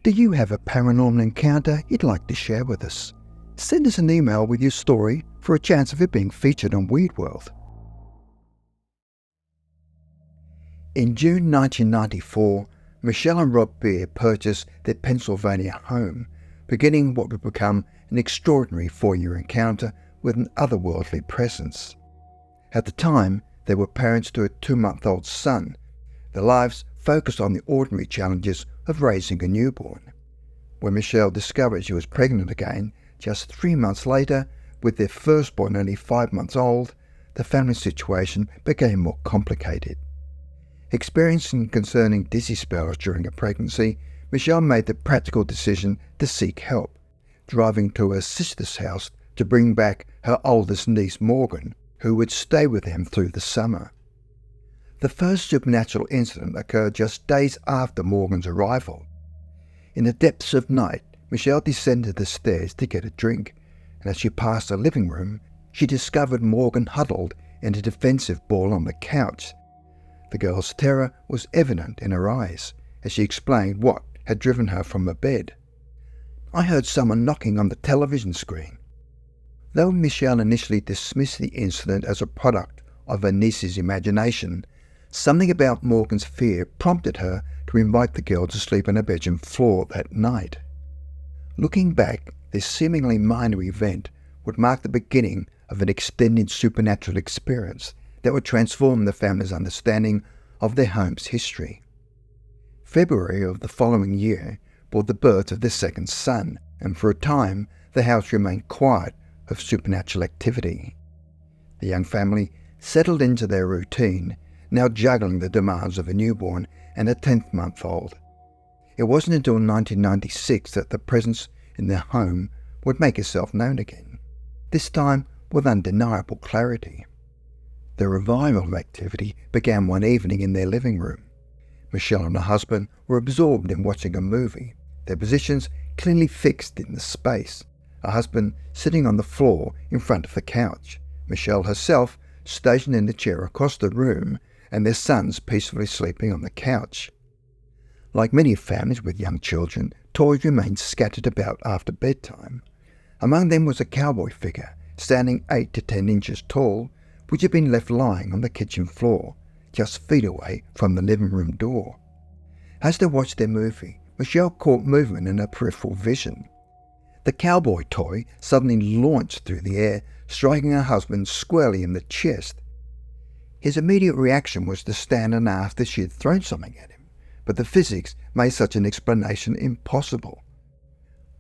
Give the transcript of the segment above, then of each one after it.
Do you have a paranormal encounter you'd like to share with us? Send us an email with your story for a chance of it being featured on Weird World. In June 1994, Michelle and Rob Bier purchased their Pennsylvania home, beginning what would become an extraordinary 4-year encounter with an otherworldly presence. At the time, they were parents to a 2-month-old son. Their lives focused on the ordinary challenges of raising a newborn. When Michelle discovered she was pregnant again, just 3 months later, with their firstborn only 5 months old, the family situation became more complicated. Experiencing concerning dizzy spells during a pregnancy, Michelle made the practical decision to seek help, driving to her sister's house to bring back her oldest niece Morgan, who would stay with them through the summer. The first supernatural incident occurred just days after Morgan's arrival. In the depths of night, Michelle descended the stairs to get a drink, and as she passed the living room, she discovered Morgan huddled in a defensive ball on the couch. The girl's terror was evident in her eyes as she explained what had driven her from her bed. "I heard someone knocking on the television screen." Though Michelle initially dismissed the incident as a product of her niece's imagination, something about Morgan's fear prompted her to invite the girl to sleep on her bedroom floor that night. Looking back, this seemingly minor event would mark the beginning of an extended supernatural experience that would transform the family's understanding of their home's history. February of the following year brought the birth of their second son, and for a time the house remained quiet of supernatural activity. The young family settled into their routine, now juggling the demands of a newborn and a 10th-month-old. It wasn't until 1996 that the presence in their home would make itself known again, this time with undeniable clarity. The revival of activity began one evening in their living room. Michelle and her husband were absorbed in watching a movie, their positions clearly fixed in the space, her husband sitting on the floor in front of the couch, Michelle herself stationed in the chair across the room, and their sons peacefully sleeping on the couch. Like many families with young children, toys remained scattered about after bedtime. Among them was a cowboy figure, standing 8 to 10 inches tall, which had been left lying on the kitchen floor, just feet away from the living room door. As they watched their movie, Michelle caught movement in her peripheral vision. The cowboy toy suddenly launched through the air, striking her husband squarely in the chest. His immediate reaction was to stand and ask if she had thrown something at him, but the physics made such an explanation impossible.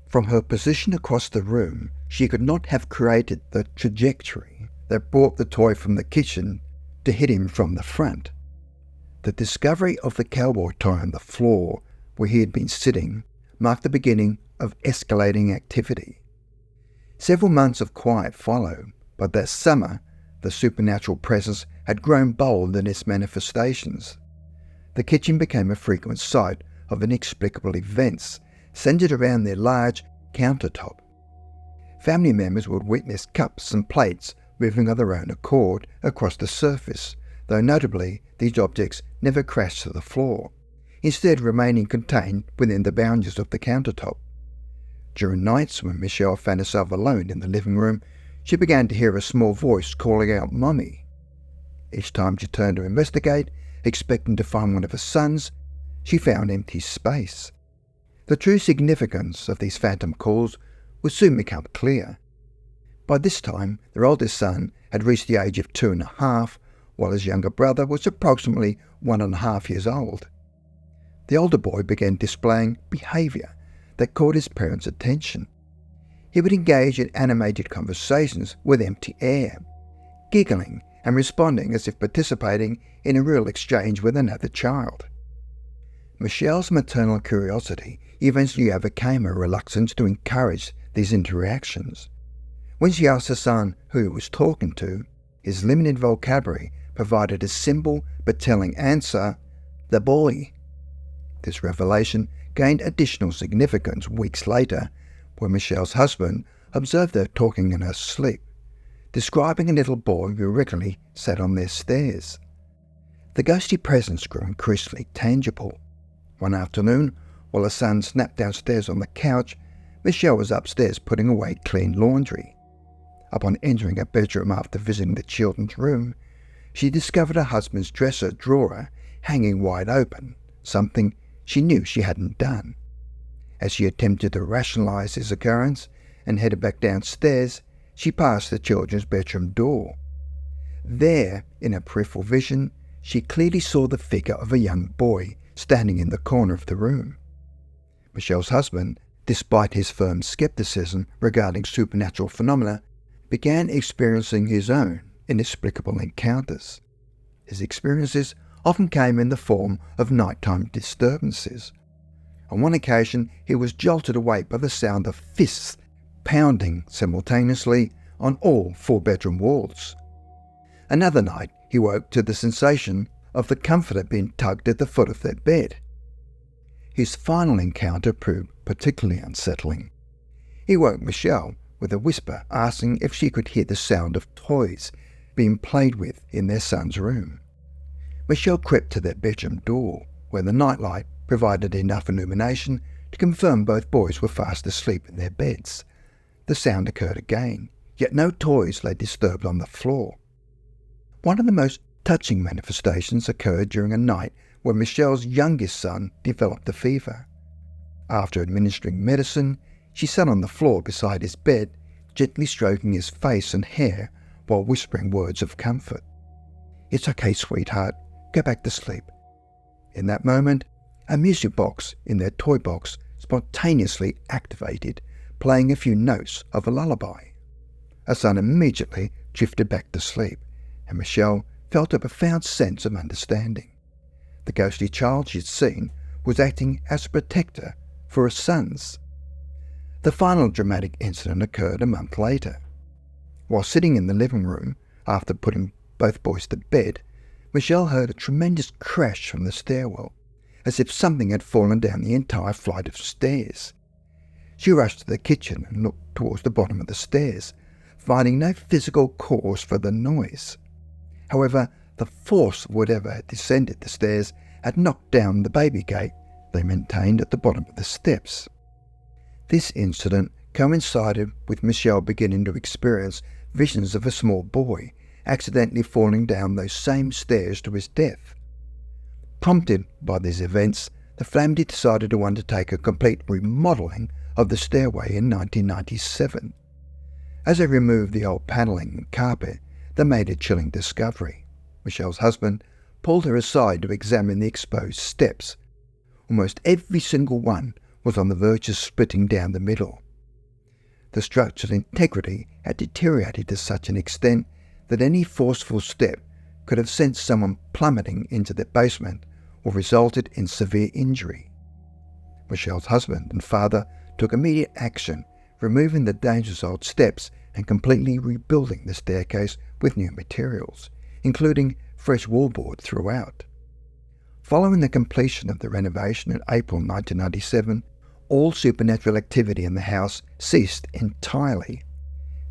From her position across the room, she could not have created the trajectory that brought the toy from the kitchen to hit him from the front. The discovery of the cowboy toy on the floor where he had been sitting marked the beginning of escalating activity. Several months of quiet followed, but that summer the supernatural presence had grown bold in its manifestations. The kitchen became a frequent site of inexplicable events centered around their large countertop. Family members would witness cups and plates moving of their own accord across the surface, though notably these objects never crashed to the floor, instead remaining contained within the boundaries of the countertop. During nights when Michelle found herself alone in the living room, she began to hear a small voice calling out "Mummy." Each time she turned to investigate, expecting to find one of her sons, she found empty space. The true significance of these phantom calls would soon become clear. By this time, their oldest son had reached the age of 2.5, while his younger brother was approximately 1.5 years old. The older boy began displaying behaviour that caught his parents' attention. He would engage in animated conversations with empty air, giggling and responding as if participating in a real exchange with another child. Michelle's maternal curiosity eventually overcame her reluctance to encourage these interactions. When she asked her son who he was talking to, his limited vocabulary provided a simple but telling answer: "The boy." This revelation gained additional significance weeks later, when Michelle's husband observed her talking in her sleep, describing a little boy who regularly sat on their stairs. The ghostly presence grew increasingly tangible. One afternoon, While her son snapped downstairs on the couch, Michelle was upstairs putting away clean laundry. Upon entering her bedroom after visiting the children's room, she discovered her husband's dresser drawer hanging wide open, something she knew she hadn't done. As she attempted to rationalize this occurrence and headed back downstairs, she passed the children's bedroom door. There, in her peripheral vision, she clearly saw the figure of a young boy standing in the corner of the room. Michelle's husband, despite his firm skepticism regarding supernatural phenomena, began experiencing his own inexplicable encounters. His experiences often came in the form of nighttime disturbances. On one occasion, he was jolted awake by the sound of fists pounding simultaneously on all 4-bedroom walls. Another night, he woke to the sensation of the comforter being tugged at the foot of their bed. His final encounter proved particularly unsettling. He woke Michelle with a whisper asking if she could hear the sound of toys being played with in their son's room. Michelle crept to their bedroom door, where the nightlight provided enough illumination to confirm both boys were fast asleep in their beds. The sound occurred again, yet no toys lay disturbed on the floor. One of the most touching manifestations occurred during a night when Michelle's youngest son developed a fever. After administering medicine, she sat on the floor beside his bed, gently stroking his face and hair while whispering words of comfort. "It's okay, sweetheart. Go back to sleep." In that moment, a music box in their toy box spontaneously activated, playing a few notes of a lullaby. Her son immediately drifted back to sleep, and Michelle felt a profound sense of understanding. The ghostly child she'd seen was acting as a protector for her sons. The final dramatic incident occurred a month later. While sitting in the living room after putting both boys to bed, Michelle heard a tremendous crash from the stairwell, as if something had fallen down the entire flight of stairs. She rushed to the kitchen and looked towards the bottom of the stairs, finding no physical cause for the noise. However, the force of whatever had descended the stairs had knocked down the baby gate they maintained at the bottom of the steps. This incident coincided with Michelle beginning to experience visions of a small boy accidentally falling down those same stairs to his death. Prompted by these events, the family decided to undertake a complete remodeling of the stairway in 1997. As they removed the old panelling and carpet, they made a chilling discovery. Michelle's husband pulled her aside to examine the exposed steps. Almost every single one was on the verge of splitting down the middle. The structural integrity had deteriorated to such an extent that any forceful step could have sent someone plummeting into the basement or resulted in severe injury. Michelle's husband and father took immediate action, removing the dangerous old steps and completely rebuilding the staircase with new materials, including fresh wallboard throughout. Following the completion of the renovation in April 1997, all supernatural activity in the house ceased entirely.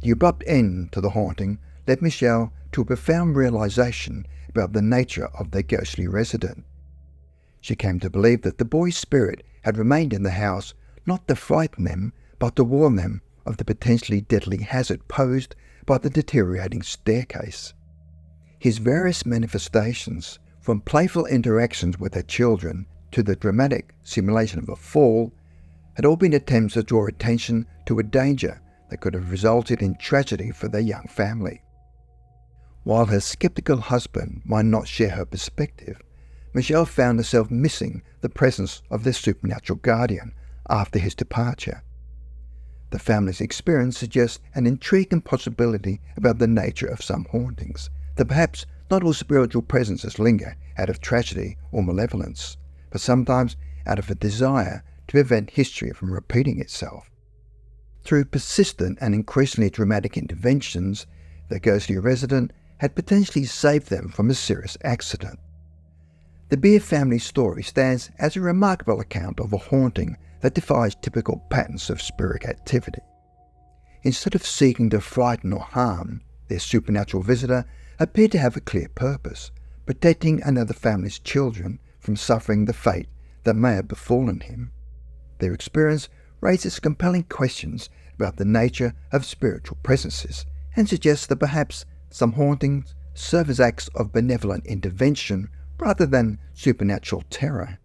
The abrupt end to the haunting led Michelle to a profound realization about the nature of their ghostly resident. She came to believe that the boy's spirit had remained in the house not to frighten them, but to warn them of the potentially deadly hazard posed by the deteriorating staircase. His various manifestations, from playful interactions with her children to the dramatic simulation of a fall, had all been attempts to draw attention to a danger that could have resulted in tragedy for their young family. While her skeptical husband might not share her perspective, Michelle found herself missing the presence of their supernatural guardian after his departure. The family's experience suggests an intriguing possibility about the nature of some hauntings, that perhaps not all spiritual presences linger out of tragedy or malevolence, but sometimes out of a desire to prevent history from repeating itself. Through persistent and increasingly dramatic interventions, the ghostly resident had potentially saved them from a serious accident. The Bier family story stands as a remarkable account of a haunting that defies typical patterns of spirit activity. Instead of seeking to frighten or harm, their supernatural visitor appeared to have a clear purpose, protecting another family's children from suffering the fate that may have befallen him. Their experience raises compelling questions about the nature of spiritual presences and suggests that perhaps some hauntings serve as acts of benevolent intervention rather than supernatural terror.